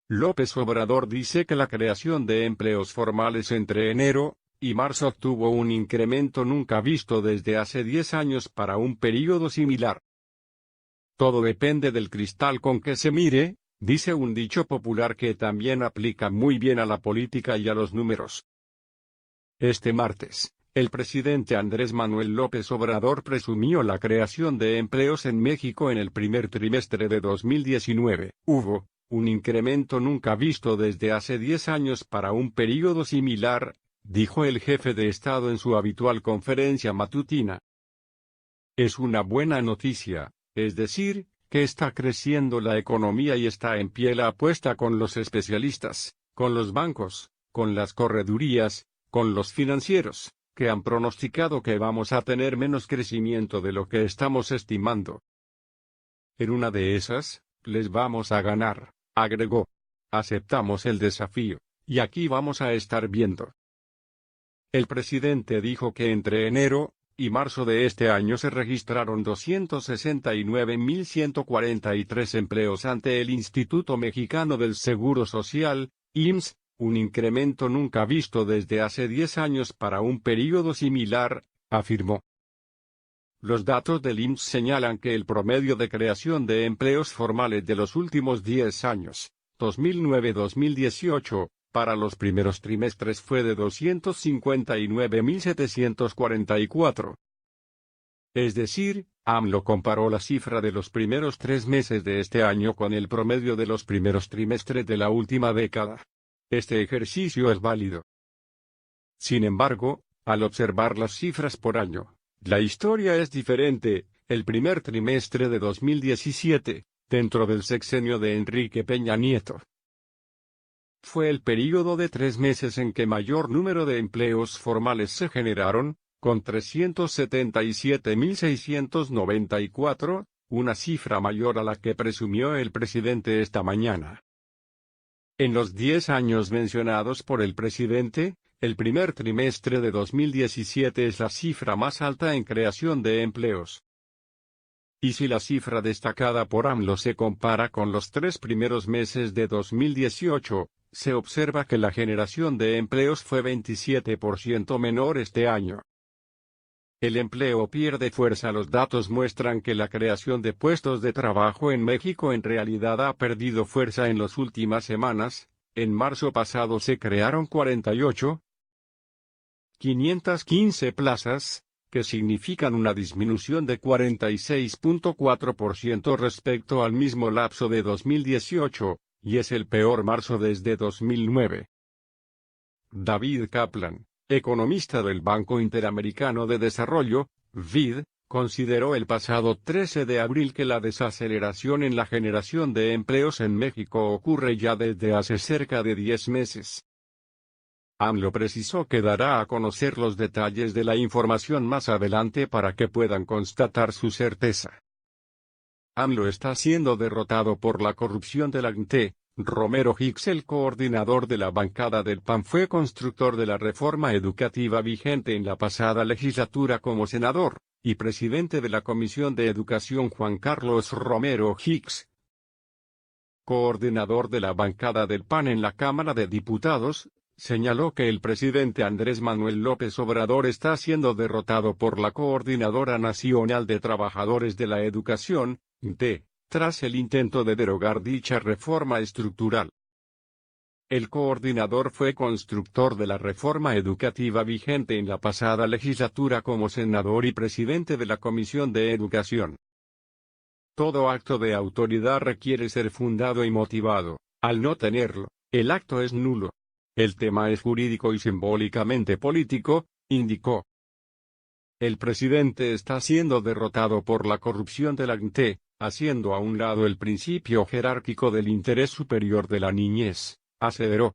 López Obrador dice que la creación de empleos formales entre enero y marzo tuvo un incremento nunca visto desde hace 10 años para un período similar. Todo depende del cristal con que se mire, dice un dicho popular que también aplica muy bien a la política y a los números. Este martes, el presidente Andrés Manuel López Obrador presumió la creación de empleos en México en el primer trimestre de 2019. Hubo un incremento nunca visto desde hace 10 años para un período similar, dijo el jefe de Estado en su habitual conferencia matutina. Es una buena noticia, es decir, que está creciendo la economía y está en pie la apuesta con los especialistas, con los bancos, con las corredurías, con los financieros, que han pronosticado que vamos a tener menos crecimiento de lo que estamos estimando. En una de esas, les vamos a ganar, agregó. Aceptamos el desafío, y aquí vamos a estar viendo. El presidente dijo que entre enero y marzo de este año se registraron 269.143 empleos ante el Instituto Mexicano del Seguro Social, IMSS, un incremento nunca visto desde hace 10 años para un período similar, afirmó. Los datos del IMSS señalan que el promedio de creación de empleos formales de los últimos 10 años, 2009-2018, para los primeros trimestres fue de 259.744. Es decir, AMLO comparó la cifra de los primeros 3 meses de este año con el promedio de los primeros trimestres de la última década. Este ejercicio es válido. Sin embargo, al observar las cifras por año, la historia es diferente. El primer trimestre de 2017, dentro del sexenio de Enrique Peña Nieto, fue el período de 3 meses en que mayor número de empleos formales se generaron, con 377.694, una cifra mayor a la que presumió el presidente esta mañana. En los 10 años mencionados por el presidente, el primer trimestre de 2017 es la cifra más alta en creación de empleos. Y si la cifra destacada por AMLO se compara con los 3 primeros meses de 2018, se observa que la generación de empleos fue 27% menor este año. El empleo pierde fuerza. Los datos muestran que la creación de puestos de trabajo en México en realidad ha perdido fuerza en las últimas semanas. En marzo pasado se crearon 48.515 plazas, que significan una disminución de 46.4% respecto al mismo lapso de 2018, y es el peor marzo desde 2009. David Kaplan, economista del Banco Interamericano de Desarrollo, BID, consideró el pasado 13 de abril que la desaceleración en la generación de empleos en México ocurre ya desde hace cerca de 10 meses. AMLO precisó que dará a conocer los detalles de la información más adelante para que puedan constatar su certeza. AMLO está siendo derrotado por la corrupción de la ANTE. Romero Hicks, el coordinador de la bancada del PAN, fue constructor de la reforma educativa vigente en la pasada legislatura como senador, y presidente de la Comisión de Educación. Juan Carlos Romero Hicks, coordinador de la bancada del PAN en la Cámara de Diputados, señaló que el presidente Andrés Manuel López Obrador está siendo derrotado por la Coordinadora Nacional de Trabajadores de la Educación, CNTE, tras el intento de derogar dicha reforma estructural. El coordinador fue constructor de la reforma educativa vigente en la pasada legislatura como senador y presidente de la Comisión de Educación. Todo acto de autoridad requiere ser fundado y motivado. Al no tenerlo, el acto es nulo. El tema es jurídico y simbólicamente político, indicó. El presidente está siendo derrotado por la corrupción de la CNTE, haciendo a un lado el principio jerárquico del interés superior de la niñez, aseveró.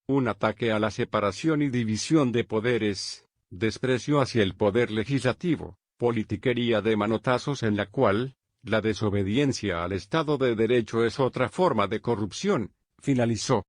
Un ataque a la separación y división de poderes, desprecio hacia el poder legislativo, politiquería de manotazos en la cual la desobediencia al Estado de Derecho es otra forma de corrupción, finalizó.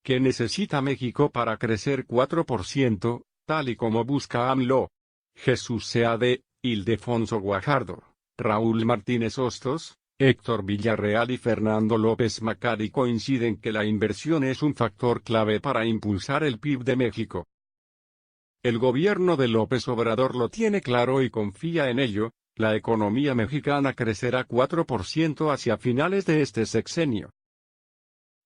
¿Qué necesita México para crecer 4%, tal y como busca AMLO? Jesús Seade, Ildefonso Guajardo, Raúl Martínez Hostos, Héctor Villarreal y Fernando López Macari coinciden que la inversión es un factor clave para impulsar el PIB de México. El gobierno de López Obrador lo tiene claro y confía en ello. La economía mexicana crecerá 4% hacia finales de este sexenio.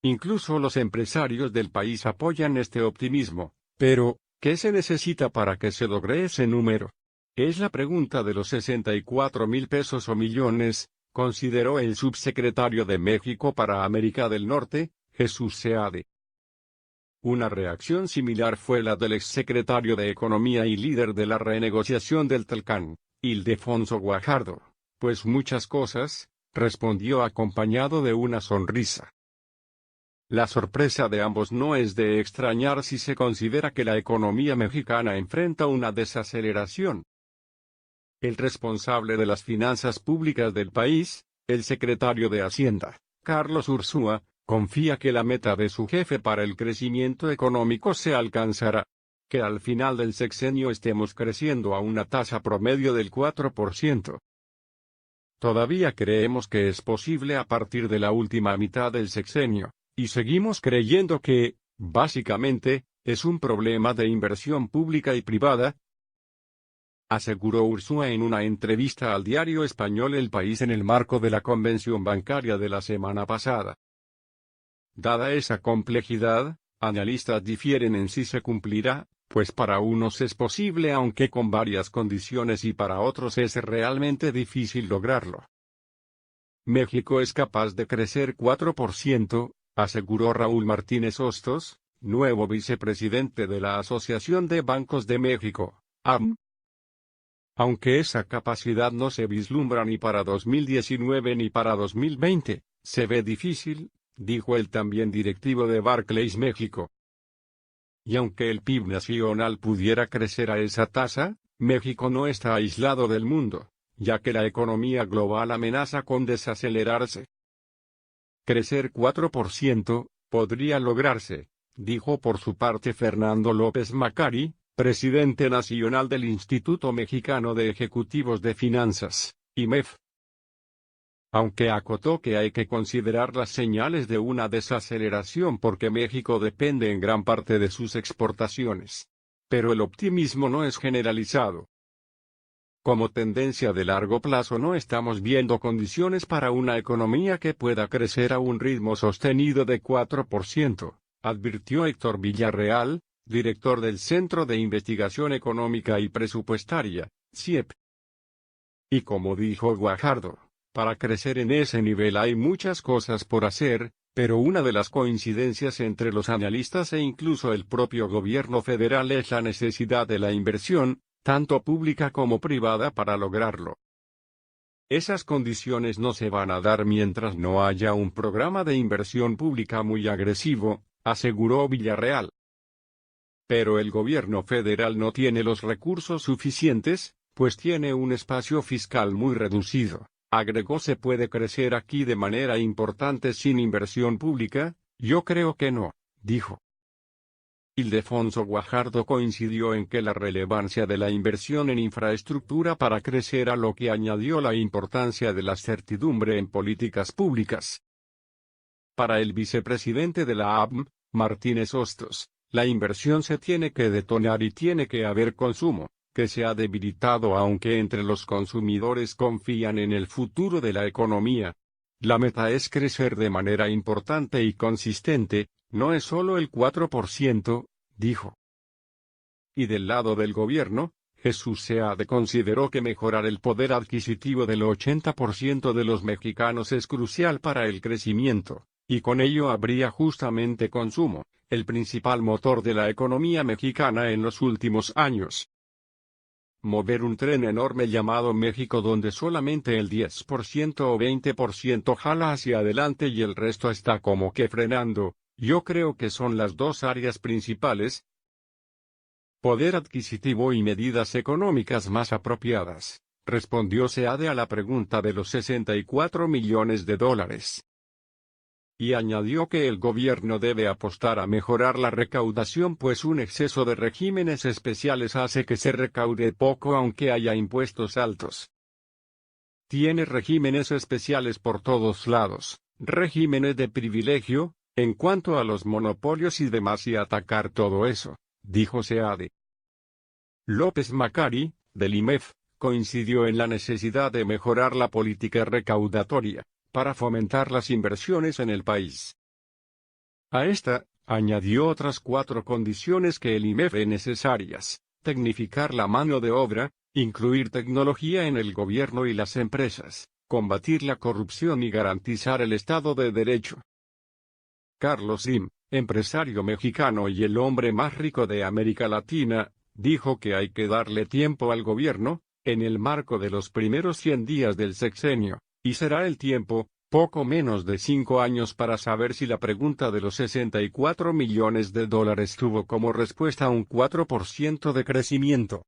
Incluso los empresarios del país apoyan este optimismo. Pero, ¿qué se necesita para que se logre ese número? Es la pregunta de los 64,000 pesos o millones, consideró el subsecretario de México para América del Norte, Jesús Seade. Una reacción similar fue la del exsecretario de Economía y líder de la renegociación del Talcán, Ildefonso Guajardo. Pues muchas cosas, respondió acompañado de una sonrisa. La sorpresa de ambos no es de extrañar si se considera que la economía mexicana enfrenta una desaceleración. El responsable de las finanzas públicas del país, el secretario de Hacienda, Carlos Ursúa, confía que la meta de su jefe para el crecimiento económico se alcanzará. Que al final del sexenio estemos creciendo a una tasa promedio del 4%. Todavía creemos que es posible a partir de la última mitad del sexenio, y seguimos creyendo que, básicamente, es un problema de inversión pública y privada, aseguró Ursúa en una entrevista al diario español El País en el marco de la convención bancaria de la semana pasada. Dada esa complejidad, analistas difieren en si se cumplirá, pues para unos es posible aunque con varias condiciones y para otros es realmente difícil lograrlo. México es capaz de crecer 4%, aseguró Raúl Martínez Hostos, nuevo vicepresidente de la Asociación de Bancos de México, AM. Aunque esa capacidad no se vislumbra ni para 2019 ni para 2020, se ve difícil, dijo el también directivo de Barclays México. Y aunque el PIB nacional pudiera crecer a esa tasa, México no está aislado del mundo, ya que la economía global amenaza con desacelerarse. Crecer 4% podría lograrse, dijo por su parte Fernando López Macari, presidente nacional del Instituto Mexicano de Ejecutivos de Finanzas, IMEF. Aunque acotó que hay que considerar las señales de una desaceleración porque México depende en gran parte de sus exportaciones. Pero el optimismo no es generalizado. Como tendencia de largo plazo no estamos viendo condiciones para una economía que pueda crecer a un ritmo sostenido de 4%, advirtió Héctor Villarreal, director del Centro de Investigación Económica y Presupuestaria, CIEP. Y como dijo Guajardo, para crecer en ese nivel hay muchas cosas por hacer, pero una de las coincidencias entre los analistas e incluso el propio gobierno federal es la necesidad de la inversión, tanto pública como privada para lograrlo. Esas condiciones no se van a dar mientras no haya un programa de inversión pública muy agresivo, aseguró Villarreal. Pero el gobierno federal no tiene los recursos suficientes, pues tiene un espacio fiscal muy reducido. Agregó: se puede crecer aquí de manera importante sin inversión pública, yo creo que no, dijo. Ildefonso Guajardo coincidió en que la relevancia de la inversión en infraestructura para crecer, a lo que añadió la importancia de la certidumbre en políticas públicas. Para el vicepresidente de la AM, Martínez Hostos, la inversión se tiene que detonar y tiene que haber consumo, que se ha debilitado aunque entre los consumidores confían en el futuro de la economía. La meta es crecer de manera importante y consistente, no es solo el 4%, dijo. Y del lado del gobierno, Jesús Seade consideró que mejorar el poder adquisitivo del 80% de los mexicanos es crucial para el crecimiento, y con ello habría justamente consumo, el principal motor de la economía mexicana en los últimos años. Mover un tren enorme llamado México donde solamente el 10% o 20% jala hacia adelante y el resto está como que frenando, yo creo que son las dos áreas principales. Poder adquisitivo y medidas económicas más apropiadas, respondió Seade a la pregunta de los 64 millones de dólares. Y añadió que el gobierno debe apostar a mejorar la recaudación, pues un exceso de regímenes especiales hace que se recaude poco aunque haya impuestos altos. tiene regímenes especiales por todos lados, regímenes de privilegio, en cuanto a los monopolios y demás y atacar todo eso, dijo Seade. López Macari, del IMEF, coincidió en la necesidad de mejorar la política recaudatoria, para fomentar las inversiones en el país. A esta, añadió otras 4 condiciones que el IMEF ve necesarias: tecnificar la mano de obra, incluir tecnología en el gobierno y las empresas, combatir la corrupción y garantizar el Estado de Derecho. Carlos Slim, empresario mexicano y el hombre más rico de América Latina, dijo que hay que darle tiempo al gobierno, en el marco de los primeros 100 días del sexenio, y será el tiempo, poco menos de 5 años, para saber si la pregunta de los $64 millones tuvo como respuesta un 4% de crecimiento.